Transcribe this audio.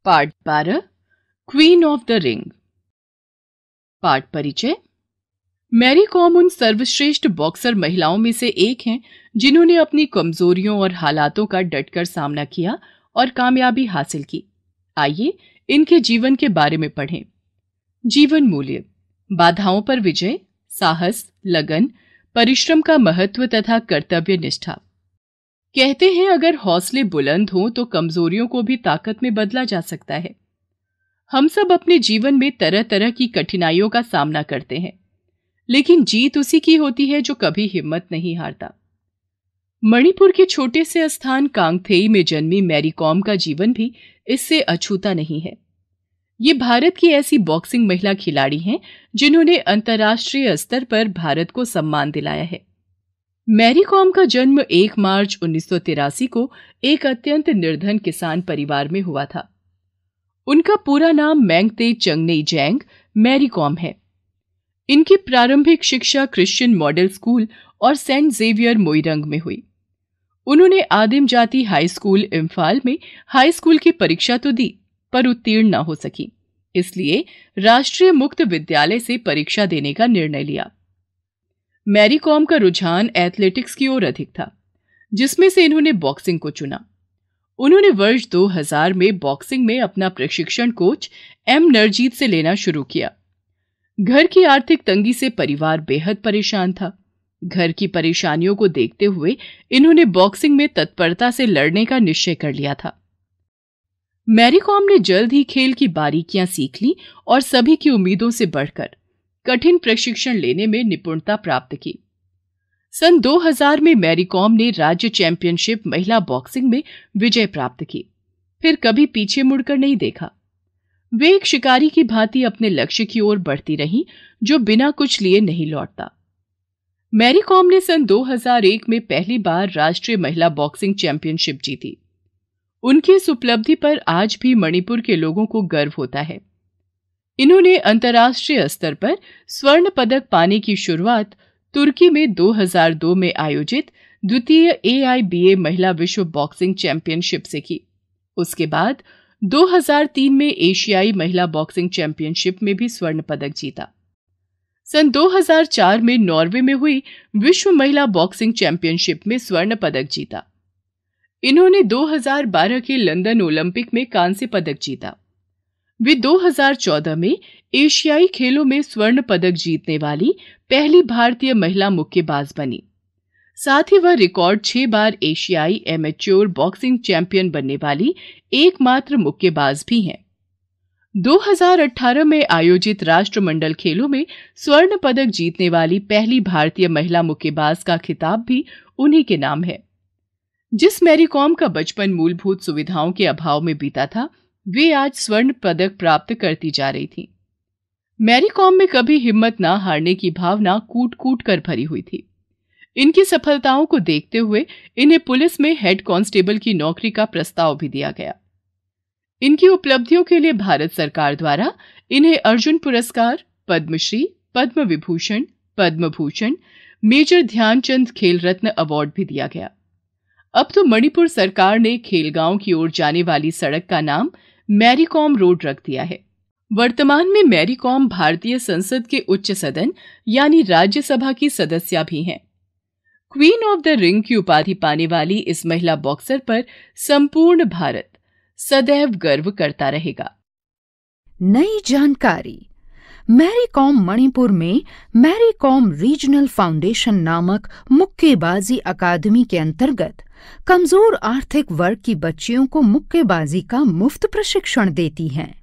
Part 12 queen of the ring. Part परिचय। Mary com उन सर्वश्रेष्ठ बॉक्सर महिलाओं में से एक हैं जिन्होंने अपनी कमजोरियों और हालातों का डटकर सामना किया और कामयाबी हासिल की। आइए इनके जीवन के बारे में पढ़ें। जीवन मूल्य: बाधाओं पर विजय, साहस, लगन, परिश्रम का महत्व तथा कर्तव्य निष्ठा। कहते हैं अगर हौसले बुलंद हों तो कमजोरियों को भी ताकत में बदला जा सकता है। हम सब अपने जीवन में तरह तरह की कठिनाइयों का सामना करते हैं, लेकिन जीत उसी की होती है जो कभी हिम्मत नहीं हारता। मणिपुर के छोटे से स्थान कांगथेई में जन्मी मैरी कॉम का जीवन भी इससे अछूता नहीं है। ये भारत की ऐसी बॉक्सिंग महिला खिलाड़ी हैं जिन्होंने अंतर्राष्ट्रीय स्तर पर भारत को सम्मान दिलाया है। मैरी कॉम का जन्म 1 मार्च 1983 को एक अत्यंत निर्धन किसान परिवार में हुआ था। उनका पूरा नाम मैंगते चंगनेई जैंग मैरी कॉम है। इनकी प्रारंभिक शिक्षा क्रिश्चियन मॉडल स्कूल और सेंट जेवियर मोइरंग में हुई। उन्होंने आदिम जाति हाई स्कूल इम्फाल में हाई स्कूल की परीक्षा तो दी, पर उत्तीर्ण न हो सकी, इसलिए राष्ट्रीय मुक्त विद्यालय से परीक्षा देने का निर्णय लिया। मैरी कॉम का रुझान एथलेटिक्स की ओर अधिक था, जिसमें से इन्होंने बॉक्सिंग को चुना। उन्होंने वर्ष 2000 में बॉक्सिंग में अपना प्रशिक्षण कोच एम नरजीत से लेना शुरू किया। घर की आर्थिक तंगी से परिवार बेहद परेशान था। घर की परेशानियों को देखते हुए इन्होंने बॉक्सिंग में तत्परता से लड़ने का निश्चय कर लिया था। मैरी कॉम ने जल्द ही खेल की बारीकियां सीख ली और सभी की उम्मीदों से बढ़कर कठिन प्रशिक्षण लेने में निपुणता प्राप्त की। सन 2000 में मैरी कॉम ने राज्य चैंपियनशिप महिला बॉक्सिंग में विजय प्राप्त की, फिर कभी पीछे मुड़कर नहीं देखा। वे एक शिकारी की भांति अपने लक्ष्य की ओर बढ़ती रहीं, जो बिना कुछ लिए नहीं लौटता। मैरी कॉम ने सन 2001 में पहली बार राष्ट्रीय महिला बॉक्सिंग चैंपियनशिप जीती। उनकी इस उपलब्धि पर आज भी मणिपुर के लोगों को गर्व होता है। इन्होंने अंतर्राष्ट्रीय स्तर पर स्वर्ण पदक पाने की शुरुआत तुर्की में 2002 में आयोजित द्वितीय AIBA महिला विश्व बॉक्सिंग चैंपियनशिप से की। उसके बाद 2003 में एशियाई महिला बॉक्सिंग चैंपियनशिप में भी स्वर्ण पदक जीता। सन 2004 में नॉर्वे में हुई विश्व महिला बॉक्सिंग चैंपियनशिप में स्वर्ण पदक जीता। इन्होंने 2012 के लंदन ओलंपिक में कांस्य पदक जीता। वे 2014 में एशियाई खेलों में स्वर्ण पदक जीतने वाली पहली भारतीय महिला मुक्केबाज बनी। साथ ही वह रिकॉर्ड 6 बार एशियाई एमेच्योर बॉक्सिंग चैंपियन बनने वाली एकमात्र मुक्केबाज भी हैं। 2018 में आयोजित राष्ट्रमंडल खेलों में स्वर्ण पदक जीतने वाली पहली भारतीय महिला मुक्केबाज का खिताब भी उन्हीं के नाम है। जिस मैरी कॉम का बचपन मूलभूत सुविधाओं के अभाव में बीता था, वे आज स्वर्ण पदक प्राप्त करती जा रही थी। मैरी कॉम में कभी हिम्मत ना हारने की भावना कूट कूट कर भरी हुई थी। इनकी सफलताओं को देखते हुए इन्हें पुलिस में हेड कांस्टेबल की नौकरी का प्रस्ताव भी दिया गया। इनकी उपलब्धियों के लिए भारत सरकार द्वारा इन्हें अर्जुन पुरस्कार, पद्मश्री, पद्म विभूषण, पद्म भूषण, मेजर ध्यानचंद खेल रत्न अवार्ड भी दिया गया। अब तो मणिपुर सरकार ने खेलगांव की ओर जाने वाली सड़क का नाम मैरी कॉम रोड रख दिया है। वर्तमान में मैरी कॉम भारतीय संसद के उच्च सदन यानी राज्यसभा की सदस्या भी हैं। क्वीन ऑफ द रिंग की उपाधि पाने वाली इस महिला बॉक्सर पर संपूर्ण भारत सदैव गर्व करता रहेगा। नई जानकारी। मैरी कॉम मणिपुर में मैरी कॉम रीजनल फाउंडेशन नामक मुक्केबाजी अकादमी के अंतर्गत कमजोर आर्थिक वर्ग की बच्चियों को मुक्केबाजी का मुफ्त प्रशिक्षण देती हैं।